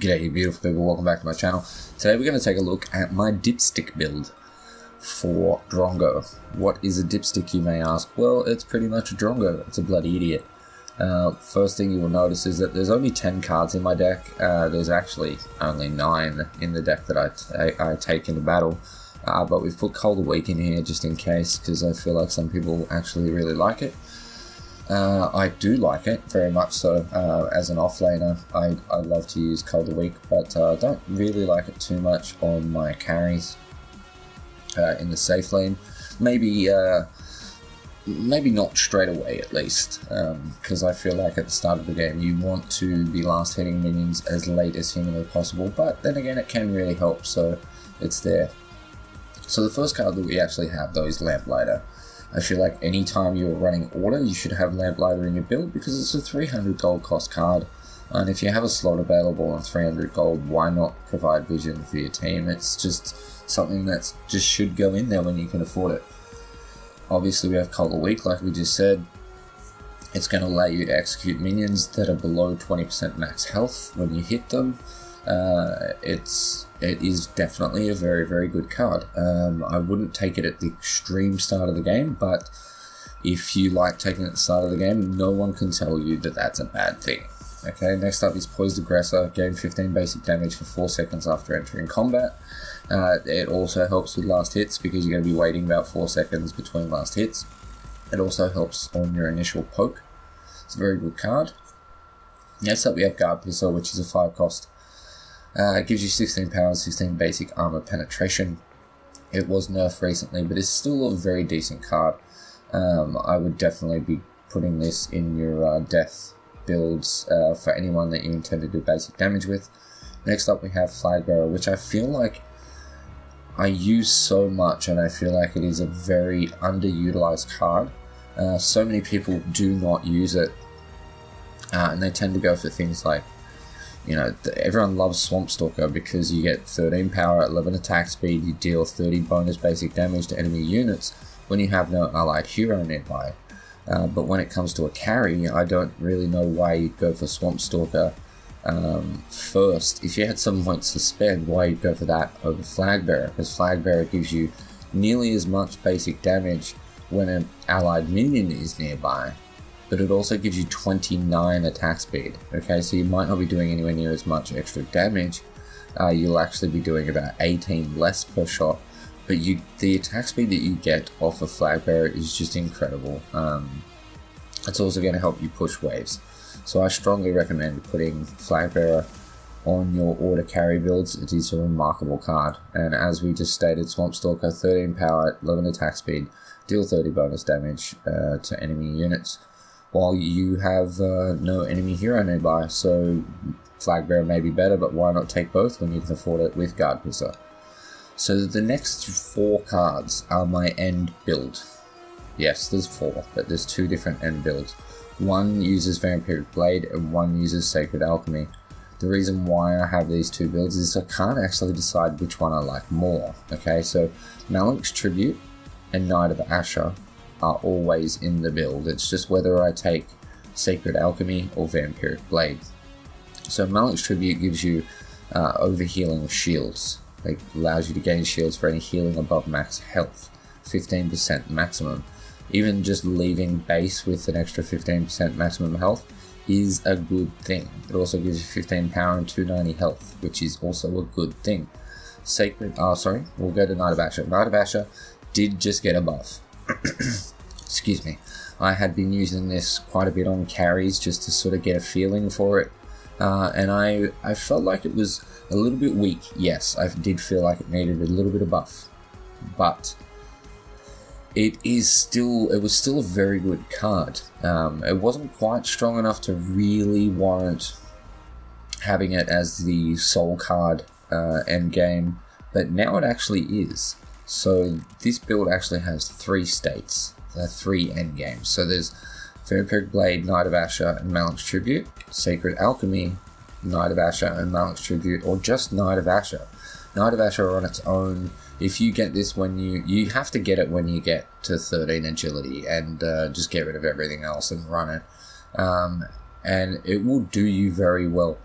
G'day you beautiful people, welcome back to my channel. Today we're going to take a look at my dipstick build for Drongo. What is a dipstick, you may ask? Well, it's pretty much a Drongo. It's a bloody idiot. First thing you will notice is that there's only 10 cards in my deck. There's actually only 9 in the deck that I take into battle. But we've put Cold Week in here just in case, because I feel like some people actually really like it. I do like it, very much so. As an offlaner, I love to use Cold Week, but I don't really like it too much on my carries in the safe lane. Maybe not straight away at least, because I feel like at the start of the game you want to be last hitting minions as late as humanly possible, but then again it can really help, so it's there. So the first card that we actually have though is Lamplighter. I feel like any time you're running order, you should have Lamplighter in your build because it's a 300 gold cost card. And if you have a slot available on 300 gold, why not provide vision for your team? It's just something that just should go in there when you can afford it. Obviously, we have Cold Week, like we just said. It's going to allow you to execute minions that are below 20% max health when you hit them. It is definitely a very, very good card. I wouldn't take it at the extreme start of the game, but if you like taking it at the start of the game, no one can tell you that that's a bad thing. Okay, next up is Poised Aggressor. Gain 15 basic damage for 4 seconds after entering combat. It also helps with last hits because you're going to be waiting about 4 seconds between last hits. It also helps on your initial poke. It's a very good card. Next up we have Guard Pistol, which is a 5 cost. It gives you 16 power, 16 basic armor penetration. It was nerfed recently, but it's still a very decent card. I would definitely be putting this in your death builds for anyone that you intend to do basic damage with. Next up we have Flag Bearer, which I feel like I use so much, and I feel like it is a very underutilized card. So many people do not use it, and they tend to go for things like, you know, everyone loves Swamp Stalker because you get 13 power, 11 attack speed, you deal 30 bonus basic damage to enemy units when you have no allied hero nearby. But when it comes to a carry, I don't really know why you'd go for Swamp Stalker first. If you had some points to spend, why you'd go for that over Flag Bearer? Because Flag Bearer gives you nearly as much basic damage when an allied minion is nearby, but it also gives you 29 attack speed. Okay, so you might not be doing anywhere near as much extra damage. You'll actually be doing about 18 less per shot, but the attack speed that you get off of Flag Bearer is just incredible. It's also going to help you push waves. So I strongly recommend putting Flag Bearer on your order carry builds. It is a remarkable card, and as we just stated, Swamp Stalker, 13 power, 11 attack speed, deal 30 bonus damage to enemy units, while you have no enemy hero nearby. So Flag Bearer may be better, but why not take both when you can afford it with Guard Pisser? So the next 4 cards are my end build. Yes, there's 4, but there's 2 different end builds. One uses Vampiric Blade and one uses Sacred Alchemy. The reason why I have these 2 builds is I can't actually decide which one I like more. Okay, so Malak's Tribute and Knight of Asher are always in the build. It's just whether I take Sacred Alchemy or Vampiric Blade. So Malak's Tribute gives you overhealing shields. It allows you to gain shields for any healing above max health, 15% maximum. Even just leaving base with an extra 15% maximum health is a good thing. It also gives you 15 power and 290 health, which is also a good thing. We'll go to Knight of Asher. Knight of Asher did just get a buff. Excuse me. I had been using this quite a bit on carries just to sort of get a feeling for it, and I felt like it was a little bit weak. Yes, I did feel like it needed a little bit of buff, but it was still a very good card. It wasn't quite strong enough to really warrant having it as the soul card end game, but now it actually is. So this build actually has 3 states, 3 end games. So there's Vampiric Blade, Knight of Asher, and Malak's Tribute, Sacred Alchemy, Knight of Asher, and Malak's Tribute, or just Knight of Asher. Knight of Asher on its own, if you get this when you have to get it when you get to 13 agility, and just get rid of everything else and run it. And it will do you very well.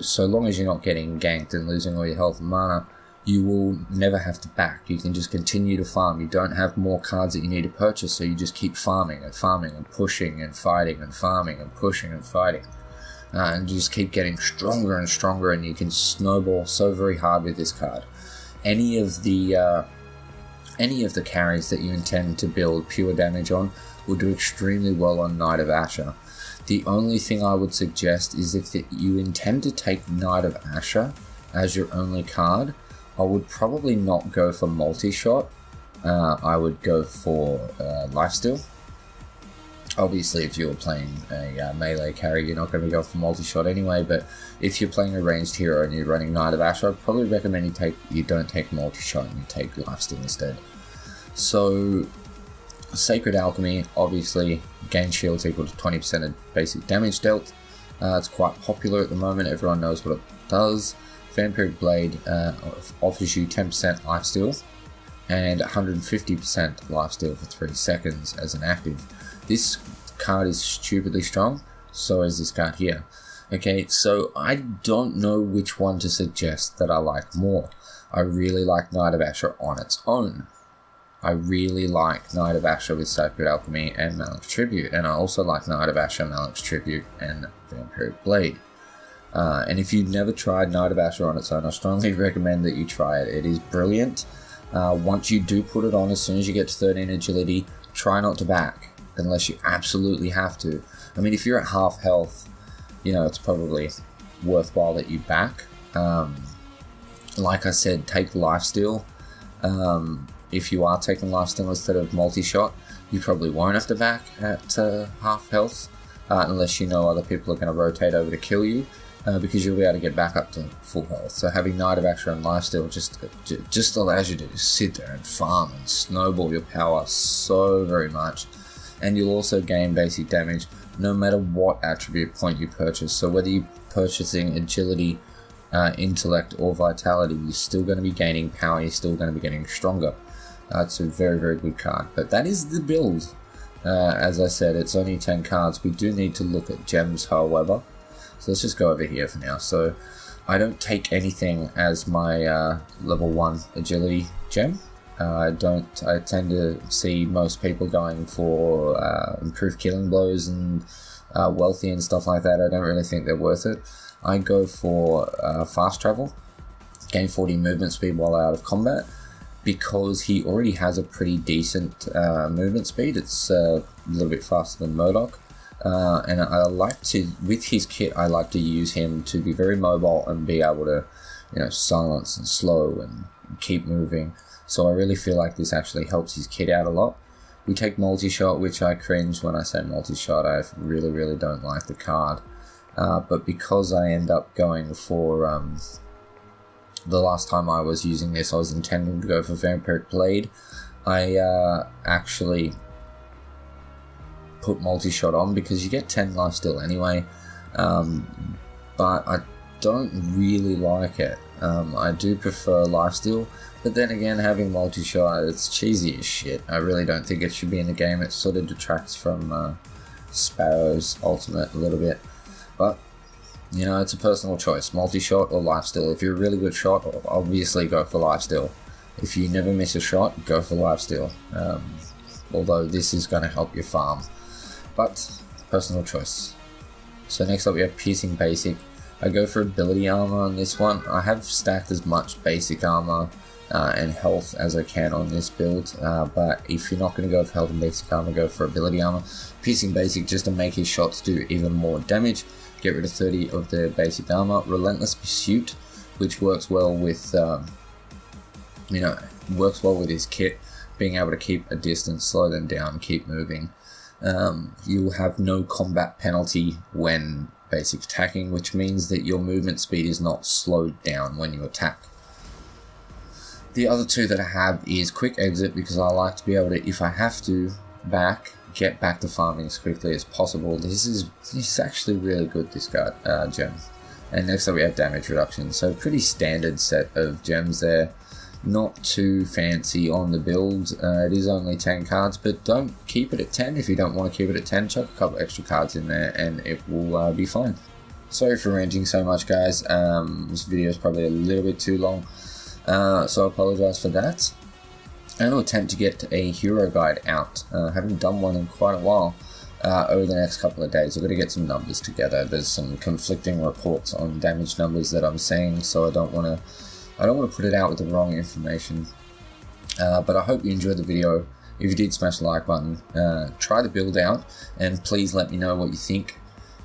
so long as you're not getting ganked and losing all your health and mana, you will never have to back. You can just continue to farm. You don't have more cards that you need to purchase, so you just keep farming and farming and pushing and fighting and farming and pushing and fighting. And you just keep getting stronger and stronger, and you can snowball so very hard with this card. Any of the carries that you intend to build pure damage on will do extremely well on Knight of Asher. The only thing I would suggest is if you intend to take Knight of Asher as your only card, I would probably not go for multi-shot. I would go for lifesteal. Obviously, if you're playing a melee carry, you're not going to go for multi-shot anyway, but if you're playing a ranged hero and you're running Knight of Asher, I'd probably recommend you don't take multi-shot and you take lifesteal instead. So, Sacred Alchemy, obviously, gain shields equal to 20% of basic damage dealt. It's quite popular at the moment, everyone knows what it does. Vampiric Blade offers you 10% lifesteal and 150% lifesteal for 3 seconds as an active. This card is stupidly strong, so is this card here. Okay, so I don't know which one to suggest that I like more. I really like Knight of Asher on its own. I really like Knight of Asher with Sacred Alchemy and Malik's Tribute, and I also like Knight of Asher, Malik's Tribute, and Vampiric Blade. And if you've never tried Knight of Asher on its own, I strongly recommend that you try it. It is brilliant. Once you do put it on, as soon as you get to 13 agility, try not to back, unless you absolutely have to. I mean, if you're at half health, you know, it's probably worthwhile that you back. Like I said, take lifesteal. If you are taking lifesteal instead of multi-shot, you probably won't have to back at half health, unless you know other people are going to rotate over to kill you. Because you'll be able to get back up to full health. So having Knight of Asher and lifesteal just allows you to just sit there and farm and snowball your power so very much. And you'll also gain basic damage no matter what attribute point you purchase. So whether you're purchasing agility, intellect, or vitality, you're still going to be gaining power, you're still going to be getting stronger. It's a very, very good card. But that is the build. As I said, it's only 10 cards. We do need to look at gems, however. So let's just go over here for now. So I don't take anything as my level 1 agility gem. I tend to see most people going for improved killing blows and wealthy and stuff like that. I don't really think they're worth it. I go for fast travel, gain 40 movement speed while out of combat, because he already has a pretty decent movement speed. It's a little bit faster than MODOK. And I like to, with his kit, I like to use him to be very mobile and be able to, you know, silence and slow and keep moving. So I really feel like this actually helps his kit out a lot. We take multi-shot, which I cringe when I say multi-shot. I really, really don't like the card. But because I end up going for, the last time I was using this, I was intending to go for Vampiric Blade. I actually put multi-shot on because you get 10 lifesteal anyway, but I don't really like it. I do prefer lifesteal, but then again, having multi-shot, it's cheesy as shit. I really don't think it should be in the game. It sort of detracts from Sparrow's ultimate a little bit, but you know, it's a personal choice, multi-shot or lifesteal. If you're a really good shot, obviously go for lifesteal. If you never miss a shot, go for lifesteal, although this is going to help your farm. But personal choice. So next up we have Piercing Basic. I go for ability armor on this one. I have stacked as much basic armor and health as I can on this build, but if you're not going to go for health and basic armor, go for ability armor. Piercing Basic just to make his shots do even more damage. Get rid of 30 of the basic armor. Relentless Pursuit, which works well with works well with his kit, being able to keep a distance, slow them down, keep moving. You'll have no combat penalty when basic attacking, which means that your movement speed is not slowed down when you attack. The other two that I have is Quick Exit, because I like to be able to, if I have to, get back to farming as quickly as possible. This is actually really good, this card, gem. And next up we have Damage Reduction. So pretty standard set of gems there. Not too fancy on the build. It is only 10 cards, but don't keep it at 10 if you don't want to keep it at 10. Chuck a couple extra cards in there and it will be fine. Sorry for ranting so much, guys. This video is probably a little bit too long, so I apologize for that. I'm going to attempt to get a hero guide out. Haven't done one in quite a while. Over the next couple of days, I've got to get some numbers together. There's some conflicting reports on damage numbers that I'm seeing, so I don't want to put it out with the wrong information. But I hope you enjoyed the video. If you did, smash the like button. Try the build out, and please let me know what you think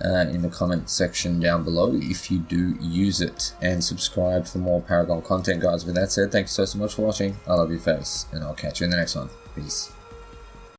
in the comment section down below if you do use it, and subscribe for more Paragon content, guys. With that said, thank you so much for watching. I love your face, and I'll catch you in the next one. Peace.